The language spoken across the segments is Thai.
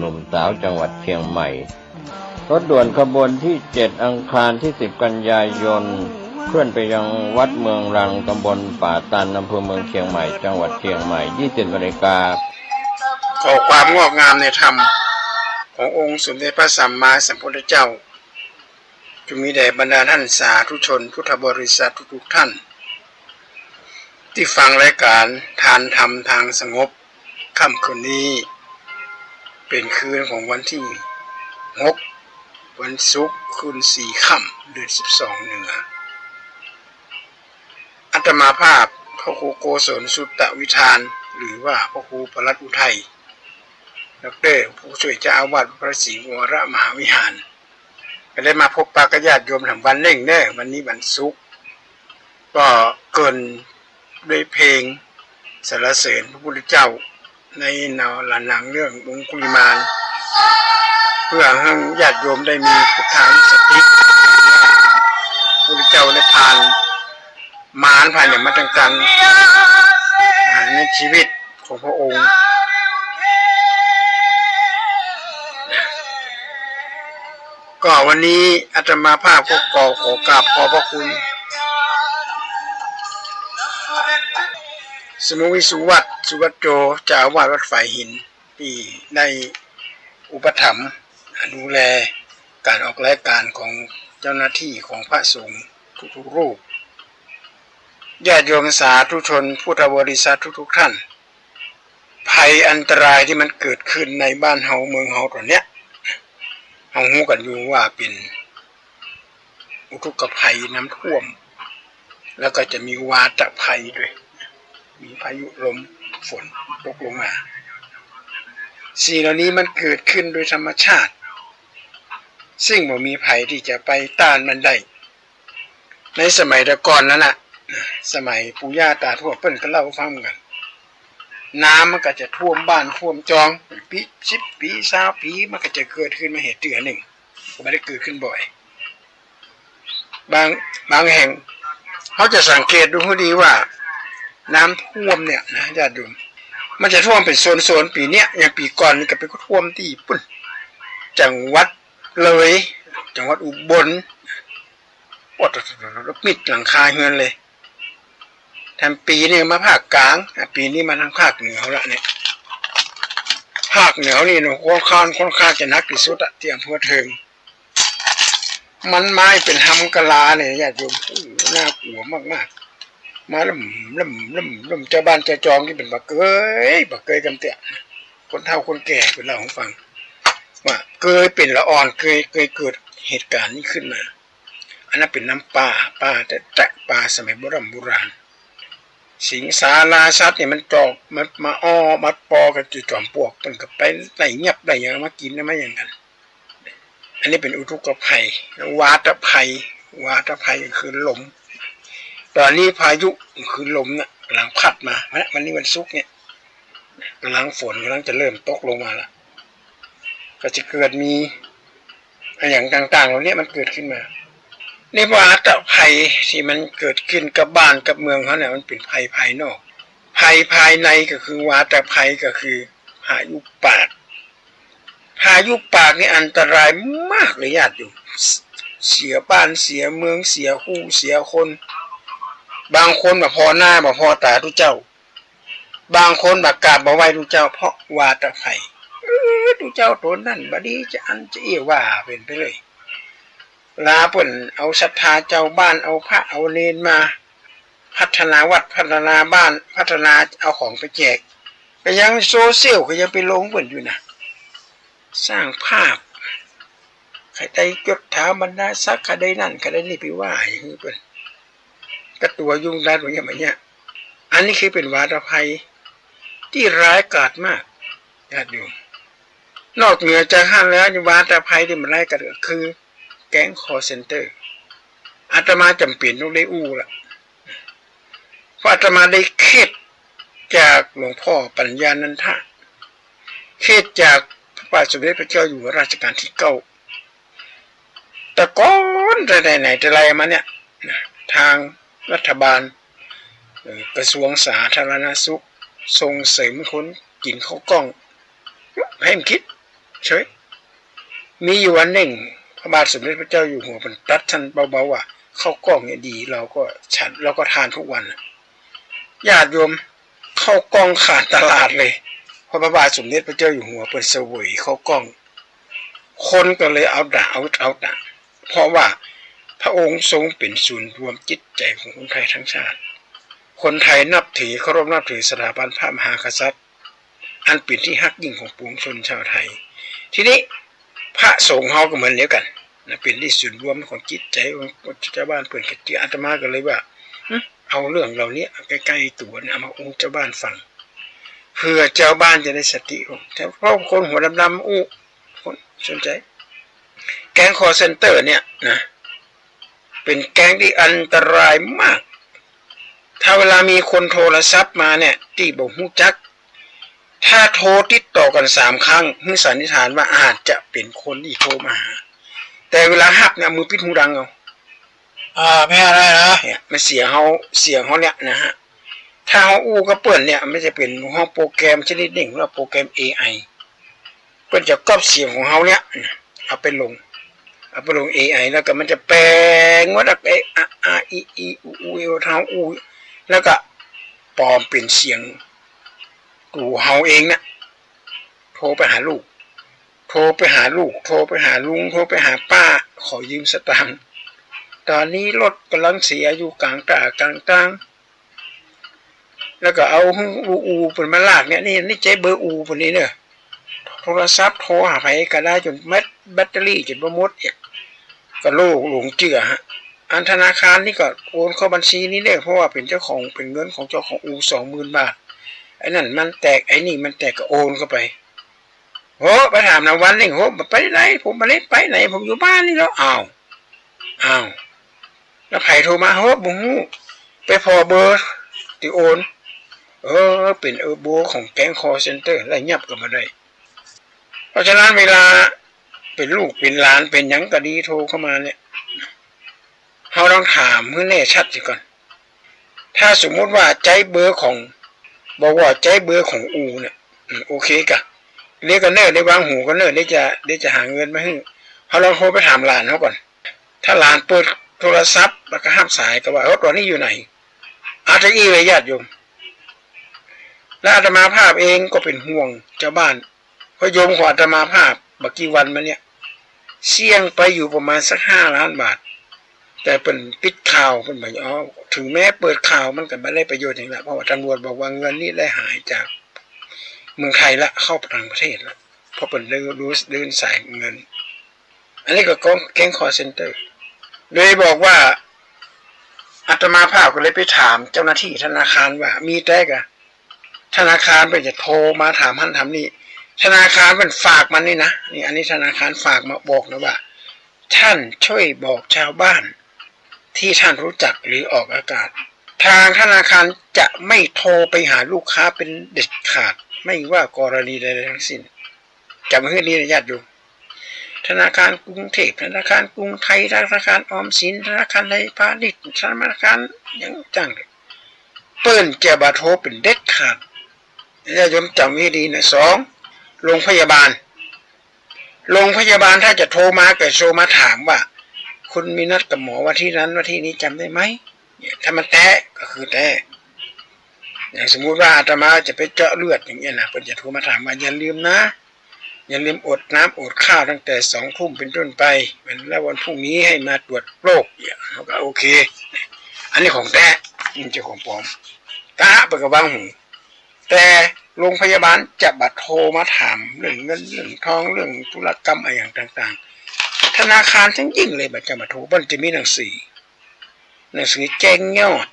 นุ่มสาวจังหวัดเชียงใหม่รถด่วนขบวนที่7อังคารที่10กันยายนเคลื่อนไปยังวัดเมืองรังตำบลป่าตันอำเภอเมืองเชียงใหม่จังหวัดเชียงใหม่20 นาฬิกาขอความงอกงามในธรรมขององค์สมเด็จพระสัมมาสัมพุทธเจ้าจงมีแด่บรรดาท่านสาธุชนพุทธบริษัททุกท่านที่ฟังรายการทานธรรมทางสงบค่ำคืนนี้เป็นคืนของวันที่6วันศุกร์คืน4ค่ำเดือน12เหนืออาตมาภาพพระครูโกศลสุตตวิธานหรือว่าพระครูปลัดอุทัยดร.ผู้ช่วยเจ้าอาวาสพระศรีวรมหาวิหารก็ได้มาพบปะญาติโยมทำวันเล่งเน่วันนี้วันศุกร์ก็เกินด้วยเพลงสรรเสริญพระพุทธเจ้าในหนังเรื่ององคุลิมานเพื่อให้ญาติโยมได้มีพุทธานุสติพระพุทธเจ้าได้ผ่านมารผ่านอย่างมาต่างๆในชีวิตของพระองค์ก็วันนี้อาตมาภาพก็ขอกราบขอบพระคุณสมุวิสุวัตสุวัตโจเจ้าอาวาสวัดฝ่ายหินที่ได้อุปถัมภ์ดูแลการออกรายการของเจ้าหน้าที่ของพระสงฆ์ทุกรูปญาติโยมสาธุชนพุทธบริษัททุกท่านภัยอันตรายที่มันเกิดขึ้นในบ้านเฮาเมืองเฮาตอนเนี้ยเฮาฮู้กันอยู่ว่าเป็นอุทกภัยน้ำท่วมแล้วก็จะมีวาตภัยด้วยมีพายุลมฝนตกลงมาสิ่งเหล่านี้มันเกิดขึ้นโดยธรรมชาติซึ่งบ่มีภัยที่จะไปต้านมันได้ในสมัยแต่ก่อนนั้นน่ะสมัยปู่ย่าตาทวดเพิ่นก็เล่าฟังกันน้ำมันก็จะท่วมบ้านท่วมจองปี10 ปี20 ปีมันก็จะเกิดขึ้นมาเหตุเตือหนึ่งไม่ได้เกิดขึ้นบ่อยบางแห่งเขาจะสังเกตดูให้ดีว่าน้ำท่วมเนี่ยนะญาติโยมมันจะท่วมเป็นโซนปีเนี้ยอย่างปีก่อนนี่ก็เป็นท่วมที่ญี่ปุ่นจังหวัดเลยจังหวัดอุบลโอ้รถมิดหลังคาเฮือนเลยแถมปีนี้มาภาคกลางปีนี้มาทางภาคเหนือละเนี่ยภาคเหนือนี่เนาะค่อนข้างจะหนักที่สุดอะที่อำเภอเทิงมันไม้เป็นหำกะลาเนี่ยญาติโยมน่ากลัวมากๆมาล่มเจ้าบ้านเจ้าจองที่เป็นบักเกยกันเตะคนเฒ่าคนแก่เป็นเล่าของฟังว่าเคยเป็นละอ่อนเคยเกิดเหตุการณ์นี้ขึ้นมาอันนั้นเป็นน้ำปลาแต่ปลาสมัยโบราณสิงสาราสัตว์เนี่ยมันจอกมันมามาปอกันจุดจอมปลวกมันก็ไปไหลเงียบไหลอย่างมากินนะไม่อย่างนั้นอันนี้เป็นอุทกภัยวาตภัยคือลมตอนนี้พายุคือลมน่ะกำลังพัดมาวันนี้วันศุกร์เนี่ยกำลังฝนกำลังจะเริ่มตกลงมาละก็จะเกิดมีอย่างต่างๆเหล่านี้มันเกิดขึ้นมาในวาตภัยที่มันเกิดขึ้นกับบ้านกับเมืองเขาเนี่ยมันเป็นภัยภายนอกภัยภายในก็คือวาตภัยก็คือพายุปากนี่อันตรายมากเลยญาติอยู่เสียบ้านเสียเมืองเสียคู่เสียคนบางคนแบบพอหน้าแบบพอตาทุเจ้าบางคนแบบกราบบ่ไหว้ทุเจ้าเพราะวาตภัยทุเจ้าตัวนั่นบดีจะอันจะเอี่ยว่าเป็นไปเลยลาเพิ่นเอาศรัทธาเจ้าบ้านเอาพระเอาเนรมาพัฒนาวัดพัฒนาบ้านพัฒนาเอาของไปแจกไปยังโซเชียลก็ยังไปลงเพิ่นอยู่นะสร้างภาพใครได้ยศถาบรรดาศักดิ์ใครได้นั่นใครได้นี่ไปว่าอย่างนี้เพิ่นก็ตัวยุ่งได้ตัวอย่างแบบเนี้ยอันนี้คือเป็นวาตภัยที่ร้ายกาจมากญาติโยมนอกเหนือจากห้ามแล้ววาตภัยที่มันร้ายกาจก็คือแก๊งคอลเซ็นเตอร์อาตมาจำเป็นต้องได้อู้ละเพราะอาตมาได้เคล็ดจากหลวงพ่อปัญญานันทะเคล็ดจากพระบาทสมเด็จพระเจ้าอยู่หัวรัชกาลที่9แต่ก่อนแต่ไหนแต่ไรมาเนี่ยทางรัฐบาลกระทรวงสาธารณสุขส่งเสริมคนกินข้าวกล้องให้มันคิด เฉยมีอยู่วันหนึ่งพระบาทสมเด็จพระเจ้าอยู่หัวเป็นตรัสท่านเบาๆว่าข้าวกล้องเนี่ยดีเราก็ฉันเราก็ทานทุกวันญาติโยมข้าวกล้องขาดตลาดเลยพระบาทสมเด็จพระเจ้าอยู่หัวเป็นเสวยข้าวกล้องคนก็เลยเอาด่าเพราะว่าพระองค์ทรงเป็นศูนย์รวมจิตใจของคนไทยทั้งชาติคนไทยนับถือเคารพนับถือสถาบันพระมหากษัตริย์อันเป็นที่ฮักยิ่งของปวงชนชาวไทยทีนี้พระสงฆ์เฮาก็เหมือนเดียวกันนะเป็นที่ศูนย์รวมของจิตใจของชาวบ้านเปิดกิจอาตมาก็เลยว่าเอาเรื่องเหล่านี้ใกล้ๆตัวเอามาองค์เจ้าบ้านฟังเพื่อเจ้าบ้านจะได้สติเพราะคนหัวดำๆคนสนใจแก๊งคอเซ็นเตอร์เนี่ยนะเป็นแก๊งที่อันตรายมากถ้าเวลามีคนโทรศัพท์มาเนี่ยที่บอกฮู้จักถ้าโทรติดต่อกัน3 ครั้งให้สันนิษฐานว่าอาจจะเป็นคนที่โทรมาหาแต่เวลาฮับเนี่ยมือปิดหูดังเอาไม่อะไรนะเนี่ยมันเสียงเขาเนี่ยนะฮะถ้าเขาอู้ก็เปิดเนี่ยไม่จะเป็นห้องโปรแกรมชนิดหนึ่งว่าโปรแกรม AI เปิดจะก๊อปเสียงของเขาเนี่ยเอาไปลงAI แล้วก็มันจะแปลงว่าแบบเท้าอูแล้วก็ปลอมเป็นเสียงกูเฮาเองเนี่ยโทรไปหาลูกโทรไปหาลุงโทรไปหาป้าขอยืมสตางค์ตอนนี้รถกำลังเสียอยู่กลางแล้วก็เอาอูเป็นมาลากเนี่ยนี่ใจเบอร์อูคนนี้เนี่ยโทรศัพท์โทรหาใครก็ได้จนแบตเตอรี่จนหมดอีกก็โลกหลงเจือฮะอันธนาคารนี่ก็โอนเข้าบัญชีนี้เนี่ยเพราะว่าเป็นเจ้าของเป็นเงินของเจ้าของอู20,000 บาทไอ้นั่นมันแตกไอ้นี่มันแตกก็โอนเข้าไปโหไปถามนะวันนึงโหไปไหนผมมาเล่นไปไหนผมอยู่บ้านนี่แล้วอ้าวแล้วไผโทรมาโหบุ้งไปพอเบอร์ที่โอนเป็นเบอร์ของแก๊งคอเซ็นเตอร์แล้วยับกันมาได้เพราะฉะนั้นเวลาเป็นลูกเป็นหลานเป็นหยังก็ดีโทรเข้ามาเนี่ยเราต้องถามเพื่อแน่ชัดสิก่อนถ้าสมมติว่าใจเบอร์ของบอกว่าใจเบอร์ของอูเนี่ยโอเคกะเรียกกันเนอร์ได้วางหูกันเนอร์ได้จะหาเงินมาให้เขาลองโทรไปถามหลานเขาก่อนถ้าหลานเปิดโทรศัพท์แล้วก็ห้ามสายก็ว่าตอนนี้อยู่ไหนอาจจะเลยญาติโยมและอาตมาภาพเองก็เป็นห่วงเจ้าบ้านเพราะโยมของอาตมาภาพบักกี่วันมาเนี่ยเสี่ยงไปอยู่ประมาณสัก5 ล้านบาทแต่เป็นปิดข่าวเป็นแบบถึงแม้เปิดข่าวมันก็ไม่ได้ประโยชน์อย่างนั้นเพราะว่าตำรวจบอกว่าเงินนี้ได้หายจากเมืองไทยละเข้าต่างประเทศแล้วเพราะเป็นเดินสายเงินอันนี้ก็แก๊งคอเซ็นเตอร์เลยบอกว่าอาตมาภาพก็เลยไปถามเจ้าหน้าที่ธนาคารว่ามีแต่กะธนาคารเป็นจะโทรมาถามท่านทำนี่ธนาคารเป็นฝากมันนี่นะนี่อันนี้ธนาคารฝากมาบอกนะว่าท่านช่วยบอกชาวบ้านที่ท่านรู้จักหรือออกอากาศทางธนาคารจะไม่โทรไปหาลูกค้าเป็นเด็ดขาดไม่ว่ากรณีใดๆทั้งสิ้นจำให้ดีนะญาติโยมธนาคารกรุงเทพธนาคารกรุงไทยธนาคารออมสินธนาคารไทยพาณิชย์ธนาคารอย่างจังเปิ้นจะบาโทรเป็นเด็ดขาดญาติโยมจำให้ดีนะ2โรงพยาบาลถ้าจะโทรมาก็โทรมาถามว่าคุณมีนัดกับหมอวันที่นั้นวันที่นี้จำได้ไหมถ้ามันแตะก็คือแตะอย่างสมมุติว่าอาตมาจะไปเจาะเลือดอย่างเงี้ยนะเพิ่นจะโทรมาถามว่าอย่าลืมนะอย่าลืมอดน้ำอดข้าวตั้งแต่20:00 นเป็นต้นไปแล้ววันพรุ่งนี้ให้มาตรวจโรคเนี่ยเขาก็โอเคอันนี้ของแท้มันจะของปลอมตาเปิดกระบังหูแต่โรงพยาบาลจะบัดโทรมาถามเรื่องเงินเรื่องทองเรื่องธุรกรรมอะไรอย่างต่างๆธนาคารทั้งยิ่งเลยบัดจะมาโทรมันจะมีหนังสือแจ้งยอด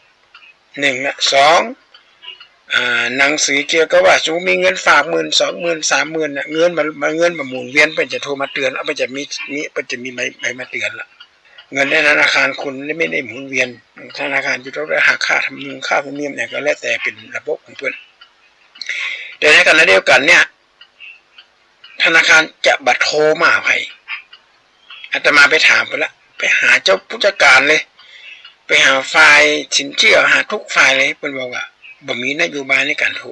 1และ2หนังสือเกี่ยวกับว่าสูมีเงินฝาก10,000 20,000 30,000น่ะเงินมาหมุนเวียนเป็นจะโทรมาเตือนเอาไปจะมีใบมาเตือนละเงินในธนาคารคุณไม่ได้หมุนเวียนธนาคารจะต้องได้หักค่าธรรมเนียมเนี่ยก็แล้วแต่เป็นระบบของเพิ่นแต่ในขณะเดียวกันเนี่ยธนาคารจะบัดโทรมาให้อาตมาไปถามไปละไปหาเจ้าผู้จัดการเลยไปหาฝ่ายสินเชื่อหาทุกฝ่ายเลยเพิ่นบอกว่าบ่มีนโยบายในการโทร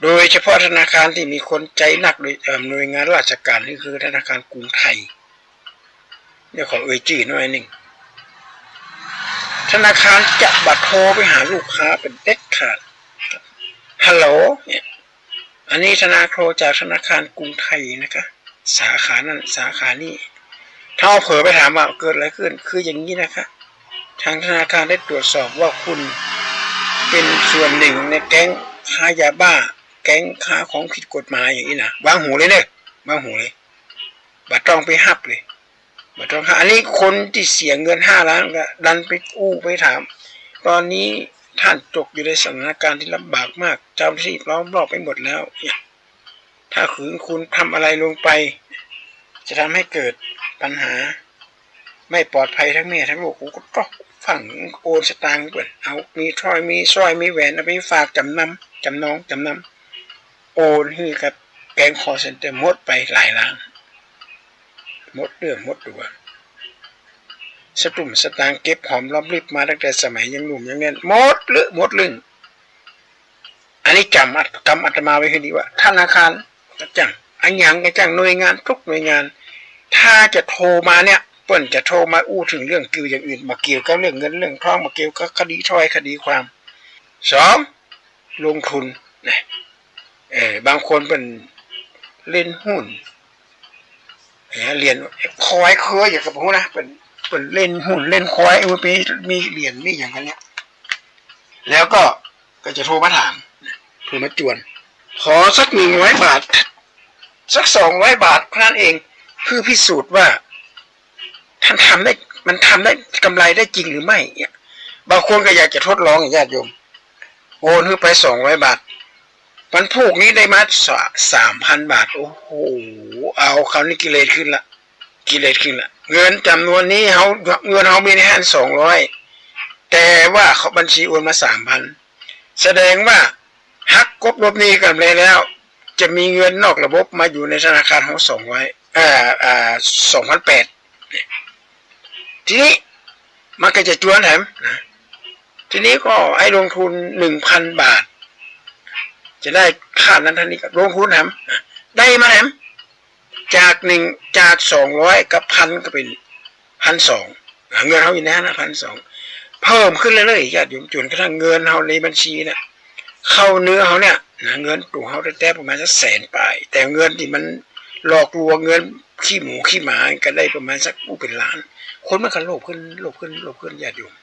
โดยเฉพาะธนาคารที่มีคนใจหนักโดยหน่วยงานราชการนี่คือธนาคารกรุงไทยเนี่ยขอชื่อหน่อยหนึ่งธนาคารจะบัดโทรไปหาลูกค้าเป็นเด็ดขาดฮัลโหลเนี่ยอันนี้ธนาคารจากธนาคารกรุงไทยนะคะสาขานั้นสาขานี้ถ้าเอาเผลอไปถามว่าเกิดอะไรขึ้นคืออย่างนี้นะคะทางธนาคารได้ตรวจสอบว่าคุณเป็นส่วนหนึ่งในแก๊งค้ายาบ้าแก๊งค้าของผิดกฎหมายอย่างนี้นะวางหูเลยเนี่ยวางหูเลยบัตรต้องไปหับเลยบัตรต้องอันนี้คนที่เสียเงิน5 ล้านก็ดันไปกู้ไปถามตอนนี้ท่านตกอยู่ในสถานการณ์ที่ลำบากมากเจ้าหน้าที่ล้อมรอบไปหมดแล้วเนี่ยถ้าคุณทำอะไรลงไปจะทำให้เกิดปัญหาไม่ปลอดภัยทั้งแม่ทั้งลูกกูก็ต้องฝังโอนสตางค์ก่อนเอามีทอยมีสร้อยมีแหวนเอาไปฝากจำนำจำนองจำนำโอนให้กับแก๊งคอร์เซ็นเตอร์หมดไปหลายล้านหมดเรื่องหมดตัวสตุ่มสตางค์เก็บหอมรอมริบมาตั้งแต่สมัยยังหนุ่มยังเงี้ยหมดเรื่องอันนี้จำอาตมาไว้ให้ดีว่าธนาคารกระจังอันยังกระจังหน่วยงานทุกหน่วยงานถ้าจะโทรมาเนี่ยเปิ้นจะโทรมาอู้ถึงเรื่องเกี่ยวอย่างอื่นมาเกี่ยวกับเรื่องเงินเรื่องทองมาเกี่ยวกับคดีถ้อยคดีความ2ลงทุนนะบางคนเป็นเล่นหุ้นเรียนคอยเคยอย่างกับผมนะเป็นเล่นหุ้นเล่นคอยมีเหรียญมีอย่างนั้นเนี่ยแล้วก็จะโทรมาถามโทรมาจวนขอสัก100 บาทสัก200 บาทเท่านั้นเองเพื่อพิสูจน์ว่าท่านทำได้มันทำได้กำไรได้จริงหรือไม่เนี่ยบางคนก็อยากจะทดลองญาติโยมโอนขึ้นไป200 บาทวันพวกนี้ได้มา3,000 บาทโอ้โหเอาคราวนี้กิเลสขึ้นละเงินจำนวนนี้เงินเขามีในhand200แต่ว่าเขาบัญชีโอนมา 3,000 แสดงว่าหักกบลบหนี้กันไปแล้วจะมีเงินนอกระบบมาอยู่ในธนาคารของ2,800ทีนี้มันก็จะจวนแถมนะทีนี้ก็ให้ลงทุน 1,000 บาทจะได้ค่านั้นท่านี้ก็ลงทุนแถมได้มาแถมจาก200กับ1,000ก็เป็น 1,200 เงินเขาอยู่ในนั้น 1,200 เพิ่มขึ้นเรื่อยๆญาติโยมจนกระทั่งเงินเขาในบัญชีเนี่ยเข้าเนื้อเขาเนี่ยนะเงินตัวเขาได้ประมาณสัก100,000 ไปแต่เงินที่มันหลอกลวงเงินขี้หมูขี้หมาก็ได้ประมาณสักเป็นล้านคนมันก็โลภขึ้นญาติโยม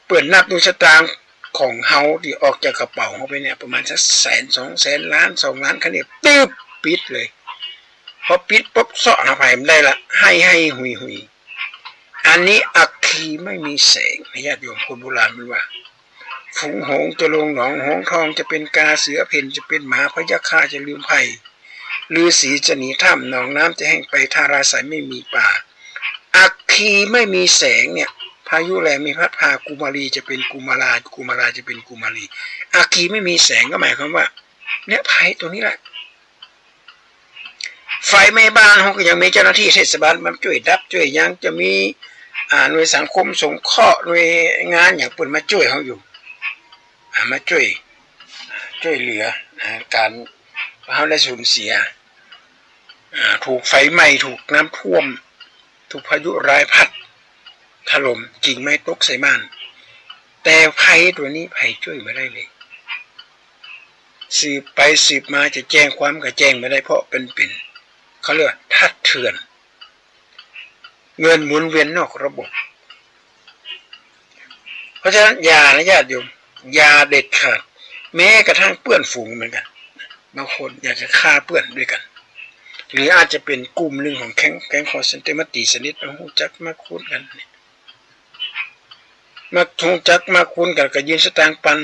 เปิดนับดูสตางค์ของเฮาที่ออกจากกระเป๋าเขาไปเนี่ยประมาณสัก100,000 200,000 ล้าน2 ล้านคันนี้ตึ๊บปิดเลยพอปิดปุ๊บเสาะหน้าผากได้ละให้หุยอันนี้อัคคีไม่มีแสงญาติโยมคนโบราณมันว่าฝูงหงส์จะลงหนองหงส์ทองจะเป็นกาเสือเพ่นจะเป็นหมาพญาคาจะลืมภัยฤาษีจะหนีถ้ำหนองน้ำจะแห้งไปทาราใสไม่มีป่าอัคคีไม่มีแสงเนี่ยพายุแรงมีพัดพากุมารีจะเป็นกุมาราจะเป็นกุมารีอัคคีไม่มีแสงก็หมายความว่าเนี่ยภัยตัวนี้แหละไฟไหม้บ้านเขาก็ยังมีเจ้าหน้าที่เทศบาลมาช่วยดับช่วยยังจะมีหน่วยสังคมสงเคราะห์หน่วยงานอย่างปุ่นมาช่วยเขาอยู่มาช่วยเหลือการเขาได้สูญเสียถูกไฟไหม้ถูกน้ำท่วมถูกพายุร้ายพัดถล่มจริงไม่ตกใส่บ้านแต่ภัยตัวนี้ภัยช่วยไม่ได้เลยสืบไปสืบมาจะแจ้งความก็แจ้งไม่ได้เพราะเป็นเขาเรียกว่าทัดเถื่อนเงินหมุนเวียนนอกระบบเพราะฉะนั้นอย่านะญาติโยมอย่าเด็ดขาดแม้กระทั่งเปื้อนฝูงเหมือนกันบางคนอยากจะฆ่าเปื้อนด้วยกันหรืออาจจะเป็นกลุ่มหนึ่งของแก๊งคอร์เซนเตอร์มาตีสนิทมาหูจักมาคุ้นกันมาหูจักมาคุ้นกันก็ยืนสตางค์ปัน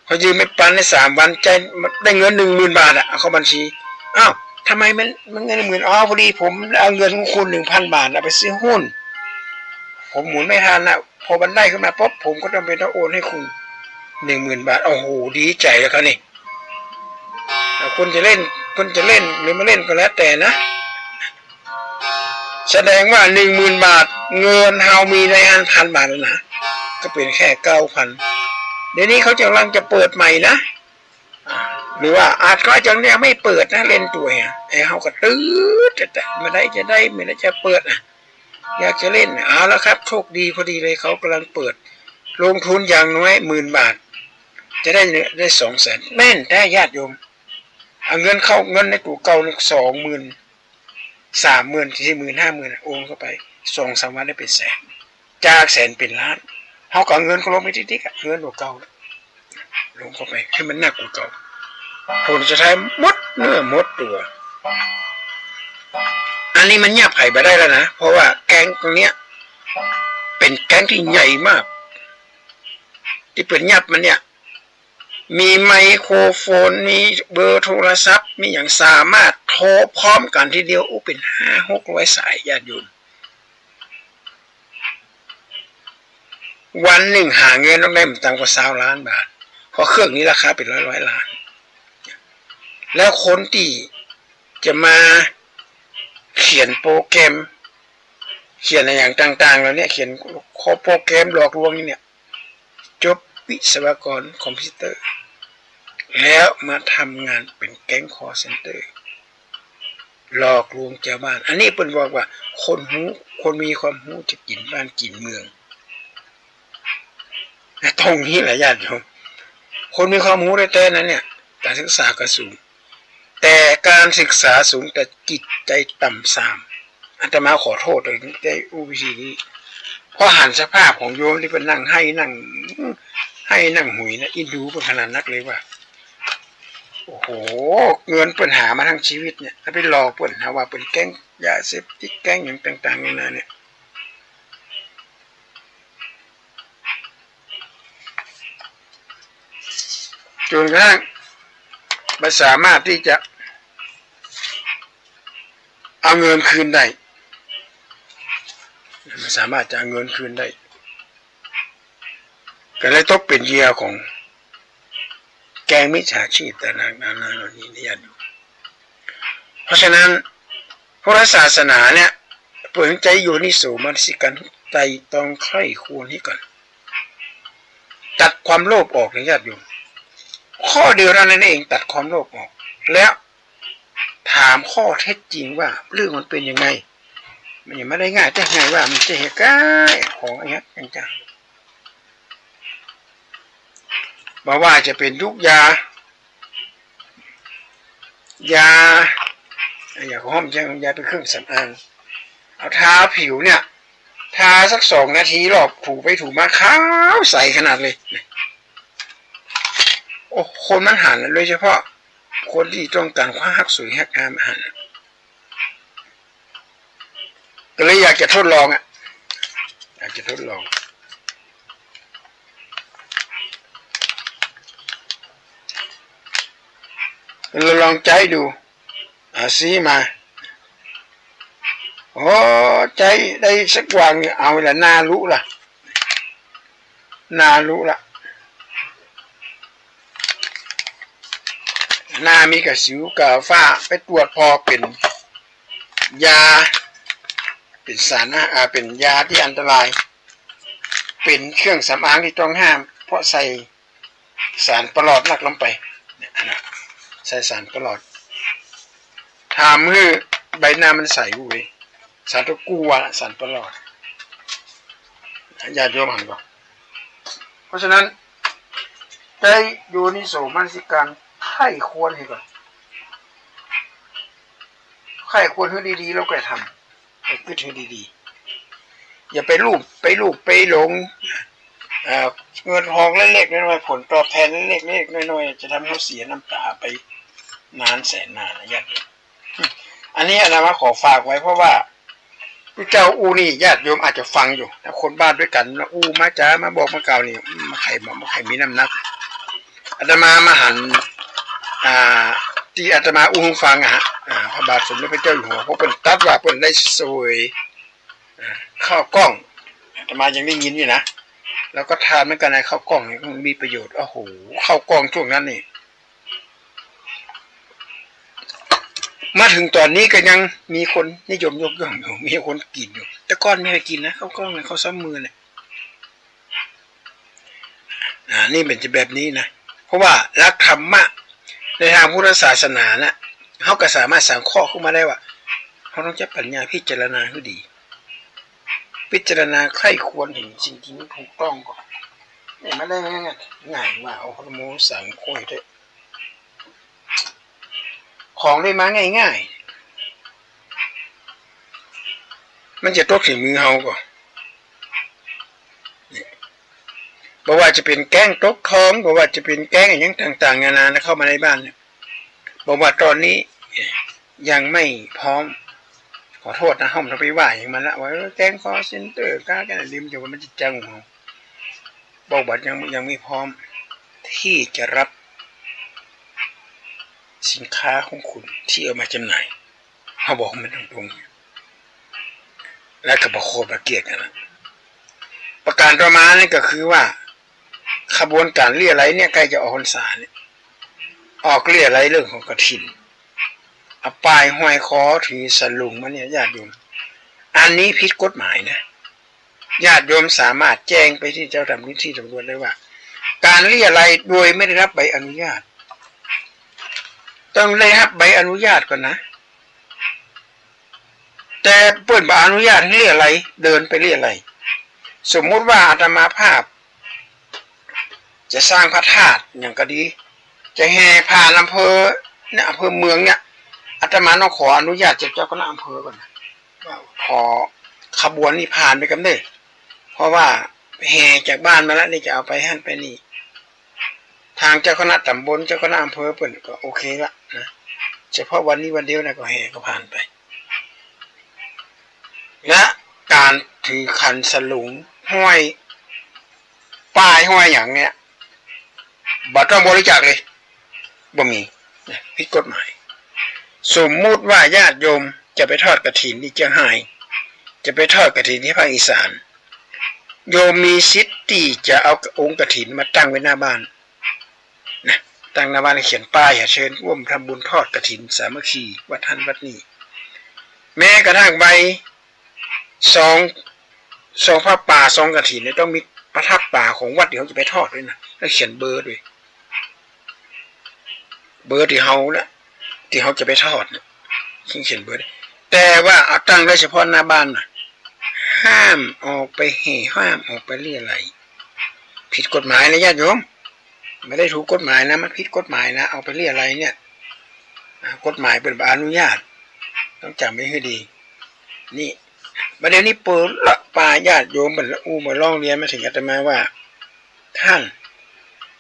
พอยืมไม่ปันใน3 วันใจได้เงิน 10,000 บาทเอาเข้าบัญชีอ้าวทำไมมันเงิน10,000พอดีผมเอาเงินของคุณ 1,000 บาทเอาไปซื้อหุ้นผมหมุนไม่ทันนะพอมันได้ขึ้นมาปุ๊บผมก็ต้องโอนให้คุณ 10,000 บาทโอ้โหดีใจแล้วครับนี่คุณจะเล่นหรือไม่เล่นก็แล้วแต่นะแสดงว่า 10,000 บาทเงินเฮามีใน1,000 บาทแล้วนะก็เป็นแค่ 9,000 เดี๋ยวนี้เขากำลังจะเปิดใหม่นะหรือว่าอาจก็จะยังไม่เปิดนะเล่นตัวไอ้เขาก็ตื้อแต่ไม่ได้จะได้ไม่ได้จะเปิดอยากจะเล่นเอาแล้วครับโชคดีพอดีเลยเขากำลังเปิดลงทุนอย่างน้อย10,000 บาทจะได้200,000แม่นได้ญาติโยมเอาเงินเข้าเงินในตู้เก่า20,000 30,000 40,000 50,000โอนเข้าไป2-3 วันได้เป็นแสนจากแสนเป็นล้านเขาก็เงินเขาลงไปติ๊กๆเงินตัวเก่าลงเข้าไปให้มันหนักกว่าเก่าผลจะใช้มดเนื้อมดตัวอันนี้มันเงียบหายไปได้แล้วนะเพราะว่าแก๊งตรงเนี้ยเป็นแก๊งที่ใหญ่มากที่เปิดเงียบมันเนี่ยมีไมโครโฟนมีเบอร์โทรศัพท์มีอย่างสามารถโทรพร้อมกันทีเดียวเป็น500-600 สายญาติโยมวันหนึ่งหาเงินต้องได้ต่ำกว่า20 ล้านบาทเพราะเครื่องนี้ราคาเป็นร้อยล้านแล้วคนที่จะมาเขียนโปรแกรมเขียนอะไรอย่างต่างๆแล้วเนี่ยเขียนโปรแกรมหลอกลวงเนี่ยจบวิศวกรคอมพิวเตอร์แล้วมาทำงานเป็นแก๊งคอร์เซ็นเตอร์หลอกลวงชาวบ้านอันนี้เป็นบอกว่าคนมีความรู้จะกินบ้านกินเมืองตรงนี้แหละญาติโยมคนมีความรู้ได้แต่นั้นเนี่ยการศึกษาก็สูงแต่การศึกษาสูงแต่จิตใจต่ำทรามอาตมาขอโทษเลยในวิธีนี้เพราะหันสภาพของโยมที่เป็นนั่งให้นั่งหุยนะอินดูเป็นขนาดนักเลยว่าโอ้โหเงินเปิ่นหามาทั้งชีวิตเนี่ยถ้าไปหลอกเปิ่นหาว่าเป็นแก๊งยาเสพติดแก๊งอย่างต่างๆนานาเนี่ยจนกระทั่งมันสามารถที่จะเอาเงินคืนได้มันสามารถจะเอาเงินคืนได้ก็เลยต้องเป็นเหยื่อของแก๊งมิจฉาชีพแต่ละนานาเหล่านี้นี่อยู่เพราะฉะนั้นพุทธศาสนาเนี่ยเปิดใจอยู่นิโสมนสิการไตรตรองใคร่ควรให้ก่อนตัดความโลภออกนะญาติโยมข้อเดียวนั้นเองตัดความโลภออกแล้วถามข้อเท็จจริงว่าเรื่องมันเป็นยังไงมันยังไม่ได้ง่ายแต่ไงว่ามันจะเหตุการณ์ของอย่างนี้จังบอกว่าจะเป็นยุกยาห้อมใช่ยาเป็นเครื่องสำอางเอาทาผิวเนี่ยทาสัก2 นาทีรอบถูไปถูมาขาวใสขนาดเลยโอ้คนมันหันโดยเฉพาะคนที่ต้องการความฮักสวยฮักงามหันก็เลยอยากจะทดลองเราลองใจดูซีมาโอ้ใจได้สักวันเอาละหน้ารู้ละหน้ามีกระสิวกระฝ้าไปตรวจพอเป็นยาเป็นสารเป็นยาที่อันตรายเป็นเครื่องสำอางที่ต้องห้ามเพราะใส่สารประหลอดนักลงไปใส่สารประหลอดทำให้ใบหน้ามันใสเว้ยสารตะกั่วสารประหลอดอย่าโยมหันก่อนเพราะฉะนั้นได้โยนิโสมนสิการไข้ควรให้ก่อนไข้ควรให้ดีๆแล้วก็ทำไปคิดให้ดีๆอย่าไปลูบไปหลงเงินทองเล็กๆน้อยๆผลตอบแทนเล็กๆน้อยๆจะทำให้เขาเสียน้ำตาไปนานแสนนานนะญาติอันนี้อาตมาขอฝากไว้เพราะว่าเจ้าอูนี่ญาติโยมอาจจะฟังอยู่ถ้าคนบ้านด้วยกันอูมาจ้ามาบอกมาเก่านี่มาไข่มีน้ำหนักอาตมาหันที่อาตมาอู้ฟังพระบาทสมเด็จพระเจ้าอยู่หัวเพราะเป็นตัดว่าเป็นได้สวยข้าวกล้องอาตมายังได้ยินอยู่นะแล้วก็ทานเหมือนกันในข้าวกล้องนี่มันมีประโยชน์โอ้โหข้าวกล้องช่วงนั้นนี่มาถึงตอนนี้ก็ยังมีคนนิยมยกย่องอยู่มีคนกินอยู่แต่ก่อนไม่ให้กินนะข้าวกล้องเนี่ยเขาซ้ำมือเนี่ย นี่เป็นจะแบบนี้นะเพราะว่ารักธรรมะในทางพุทธศาสนานะเขาก็สามารถสั่งข้อขึ้นมาได้ว่าเขาต้องใช้ปัญญาพิจารณาให้ดีพิจารณาใคร่ควรถึงสิ่งที่มันถูกต้องก่อนไม่ได้ง่ายว่าเอาพระโมสั่งค่อยได้ของได้มาง่ายๆมันจะตกถึงมือเฮาก่อนบอกว่าจะเป็นแกงตกท้องบอกว่าจะเป็นแกงอย่างต่างๆนานาเข้ามาในบ้านเนี่ยบอกว่าตอนนี้ยังไม่พร้อมขอโทษนะห้องเราไปว่าอย่างมันละว่าแกงคอเซนเตอร์ก้าแกนริมจะว่ามันจะจังของบอกว่ายังไม่พร้อมที่จะรับสินค้าของคุณที่เอามาจำหน่ายเขาบอกมันตรงๆและก็บอกโคตรเกลียดกันนะประการต่อมานี่ก็คือว่าขบวนการเลี้ยไรเนี่ยใกล้จะออกพรรษาเนี่ยออกเลี้ยไรเรื่องของกฐินเอาป้ายห้อยคอถือสลุงมาเนี่ยญาติโยมอันนี้ผิดกฎหมายนะญาติโยมสามารถแจ้งไปที่เจ้าหน้าที่ตำรวจได้ว่าการเลี้ยไรโดยไม่ได้รับใบอนุญาตต้องได้รับใบอนุญาตก่อนนะแต่เปิดใบอนุญาตให้เลี้ยไรเดินไปเลี้ยไรสมมุติว่าอาตมาภาพจะสร้างพระธาตุอย่างก็ดีจะแห่ผ่านอำเภอเนี่ยอำเภอเมืองเนี่ยอาตมาต้องขออนุญาตจากเจ้าคณะอำเภอก่อนนะขอขบวนนี้ผ่านไปกันเด้อเพราะว่าแห่จากบ้านมาแล้วนี่จะเอาไปหั่นไปนี่ทางเจ้าคณะตำบลเจ้าคณะอำเภอเปิ่นก็โอเคละนะเฉพาะวันนี้วันเดียวนะก็แห่ก็ผ่านไปและการถือขันสลุงห้อยป้ายห้อยอย่างเนี้ยบัตรต้องบริจาคเลยบ่มีผิดกฎหมายสมมุติว่าญาติโยมจะไปทอดกฐินที่เชียงรายจะไปทอดกฐินที่ภาคอีสานโยมมีสิทธิ์ที่จะเอาองค์กฐินมาตั้งไว้หน้าบ้านนะตั้งหน้าบ้านเขียนป้ายเชิญร่วมทำบุญทอดกฐินสามัคคีวัดท่านวัดนี้แม้กระทั่งใบซองผ้าป่าซองกฐินเนี่ยต้องมีประทับป่าของวัดที่เขาจะไปทอดด้วยนะแล้วเขียนเบอร์ด้วยเบอร์ที่เขาจะไปทอดเนี่ยเขียนเบอร์แต่ว่าเอาตั้งได้เฉพาะหน้าบ้านนะห้ามออกไปแห่ห้ามออกไปเรี่ยไรผิดกฎหมายนะญาติโยมไม่ได้ถูกกฎหมายนะมันผิดกฎหมายนะเอาไปเรี่ยไรเนี่ยกฎหมายเป็นใบอนุญาตต้องจำไว้ให้ดีนี่ประเด็นนี้เปิดละป่าญาติโยมมันมาร้องเรียนมาถึงอาตมาว่าท่าน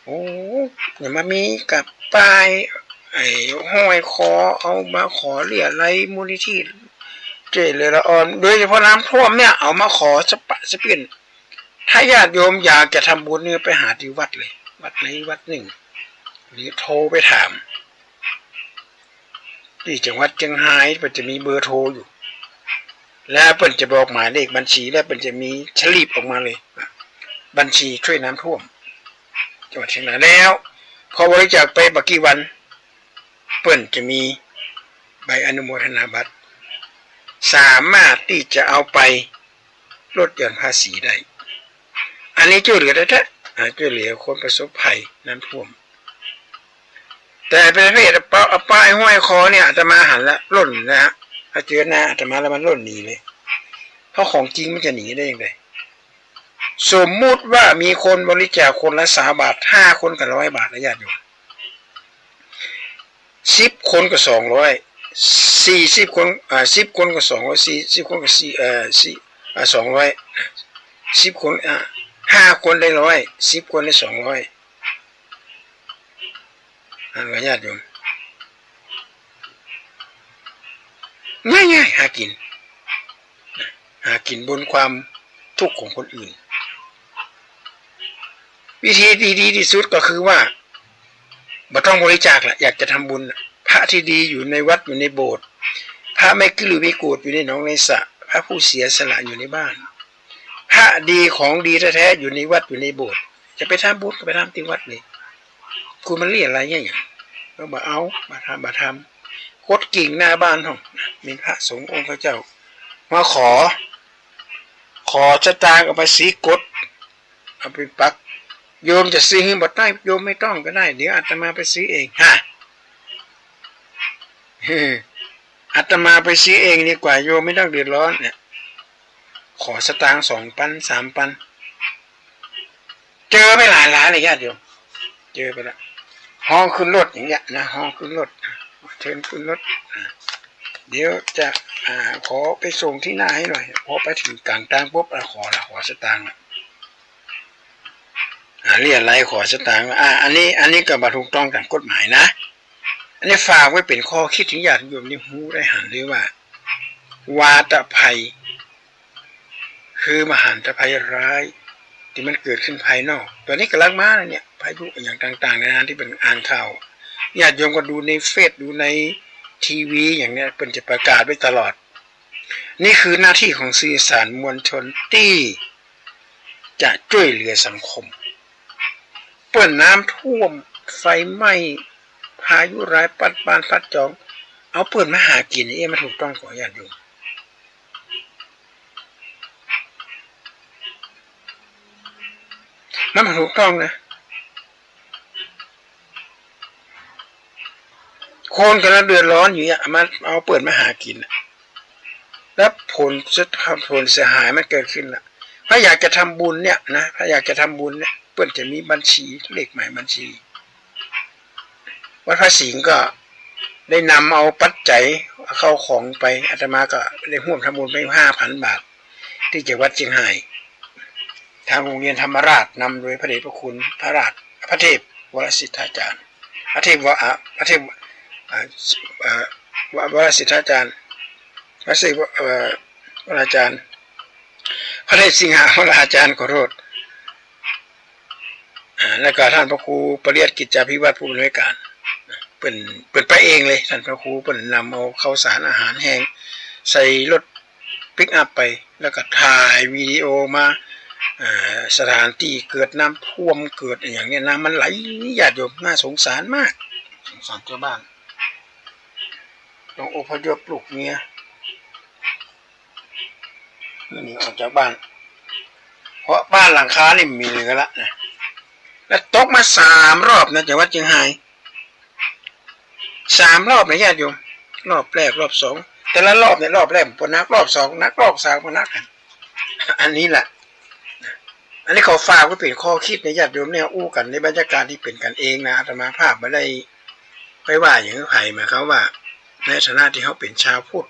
โอ้อย่ามามีกับป้ายห้อยคอเอามาขอเรียอะไรมูลนิธิเจริญละอ่อนโดยเฉพาะน้ำท่วมเนี่ยเอามาขอสปะสเปียนถ้าญาติโยมอยากจะทำบุญเนี่ยไปหาที่วัดเลยวัดไหนวัดหนึ่งหรือโทรไปถามที่จังหวัดเชียงรายมันจะมีเบอร์โทรอยู่แล้วเปิ่นจะบอกหมายเลขบัญชีแล้วเปิ่นจะมีฉลีบออกมาเลยบัญชีช่วยน้ำท่วมจังหวัดเชียงรายแล้วพอบริจาคไปบักกี่วันเปิ่นจะมีใบอนุโมทนาบัตรสามารถที่จะเอาไปลดหย่อนภาษีได้อันนี้ช่วยเหลือได้แท้ช่วยเหลือคนประสบภัยน้ำท่วมแต่เป็นประเภทเอาป้ายห้อยคอเนี่ยอาตมาหันละล่นนะฮะถ้าเจอหน้าอาตมาแล้วมันล่นหนีเลยเพราะของจริงมันจะหนีได้ยังไงสมมุติว่ามีคนบริจาคคนละ3 บาท5 คนกับ100 บาทนะญาติโยม10 คนก็200 40 คน10 คนก็200 40 คนก็200 10 คน5 คนได้100 10 คนได้200ญาติโยมง่ายๆหากินบนความทุกข์ของคนอื่นวิธีดีที่สุดก็คือว่าบ่ต้องบริจาคละอยากจะทำบุญพระที่ดีอยู่ในวัดอยู่ในโบสถ์พระไม่กลือไม่โกรธอยู่ในหนองในสระพระผู้เสียสละอยู่ในบ้านพระดีของดีแท้ๆอยู่ในวัดอยู่ในโบสถ์จะไปทำบุญก็ไปทำที่วัดเลยคุณมันเรียกอะไรเนี่ยก็บ่เอามาทำโคตรกิ่งหน้าบ้านห้องมีพระสงฆ์องค์พระเจ้ามาขอสตางค์เอาไปสีกดเอาไปปัก โยมจะซื้อให้หมดได้โยมไม่ต้องก็ได้เดี๋ยวอาตมาไปซื้อเองฮะอาตมาไปซื้อเองดีกว่าโยมไม่ต้องเดือดร้อนเนี่ยขอสตางค์2 ปัน 3 ปันเจอไปหลายร้านเลยญาติโยมเจอไปแล้วห้องขึ้นรถอย่างเงี้ยนะห้องขึ้นรถเชิญขึ้นรถเดี๋ยวจะขอไปส่งที่หน้าให้หน่อยพอไปถึงกลางทางปุ๊บขอสตางค์เรียกอะไรขอสตางค์อันนี้ก็ถูกต้องตามกฎหมายนะอันนี้ฝากไว้เป็นข้อคิดถึงญาติโยมนี่ฮู้ได้หันเลยว่าวาตภัยคือมหันตภัยร้ายที่มันเกิดขึ้นภายนอกตัวนี้กำลังมาเนี่ยพายุอย่างต่างๆในนั้นที่เป็นอ่านข่าวญาติโยมก็ดูในเฟซดูในทีวีอย่างเนี้ยเป็นจะประกาศไว้ตลอดนี่คือหน้าที่ของสื่อสารมวลชนที่จะช่วยเหลือสังคมเปิดน้ำท่วมไฟไหม้พายุร้ายปัดปานพัดจองเอาเปิดมาหากินนี่มันถูกต้องของญาติโยมมันถูกต้องนะคนกำลังเดือดร้อนอยู่เนี่ยมาเอาเปิดมาหากินแล้วผลเสียหายมันเกิดขึ้นละถ้าอยากจะทำบุญเนี่ยนะถ้าอยากจะทำบุญเนี่ยเปิดจะมีบัญชีเลขหมายบัญชีวัดพระสิงห์ก็ได้นำเอาปัจจัยเข้าของไปอาตมาก็ได้ร่วมทำบุญไป 5,000 บาทที่จังหวัดเชียงรายทางโรงเรียนธรรมราชนำโดยพระเดชพระคุณพระเทพวรสิทธาจารย์พระเทพวรสิทธาจารย์พระเทพวราจารย์พระเทพสิงหาวราจารย์ขอโทษแล้วก็ท่านพระครูปริยัติกิจจาภิวัตรผู้อำนวยการเป็นไปเองเลยท่านพระครูเป็นนำเอาข้าวสารอาหารแห้งใส่รถปิกอัพไปแล้วก็ถ่ายวิดีโอมาสถานที่เกิดน้ำท่วมเกิดอย่างเนี้ยน้ำมันไหลญาติโยมน่าสงสารมากสงสารเจ้าบ้านต้องอพยพลูกเมียนี่ออกจากบ้านเพราะบ้านหลังคานี่มีเหลือละนะแล้วตกมา3 รอบนะจังหวัดเชียงราย3 รอบนะญาติโยมรอบแรกรอบ2แต่ละรอบเนี่ยรอบแรกปนักรอบ2นักรอบ3ปนักกันอันนี้แหละอันนี้ขอฝากไว้เป็นข้อคิดในญาติโยมเนี่ยอู้กันในบรรยากาศที่เป็นกันเองนะอาตมาภาพไม่ได้ไปว่าอย่างไผ่มาเขาว่าในฐานะที่เขาเป็นชาวพุทธ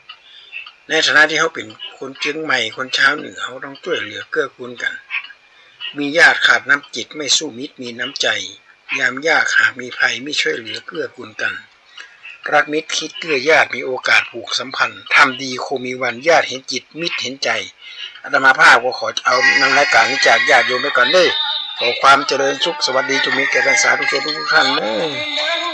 ในฐานะที่เขาเป็นคนเชียงใหม่คนชาวเหนือเขาต้องช่วยเหลือเกื้อกูลกันมีญาติขาดน้ำจิตไม่สู้มิตรมีน้ำใจยามยากหากมีภัยไม่ช่วยเหลือเกื้อกูลกันรักมิตรคิดเกื้อญาติมีโอกาสผูกสัมพันธ์ทำดีคงมีวันญาติเห็นจิตมิตรเห็นใจอาตมาภาพก็ขอเอานำรายการนี้จากญาติโยมไปก่อนเด้อขอความเจริญสุขสวัสดีจงมีแก่ท่านสาธุชนทุกท่านเด้อ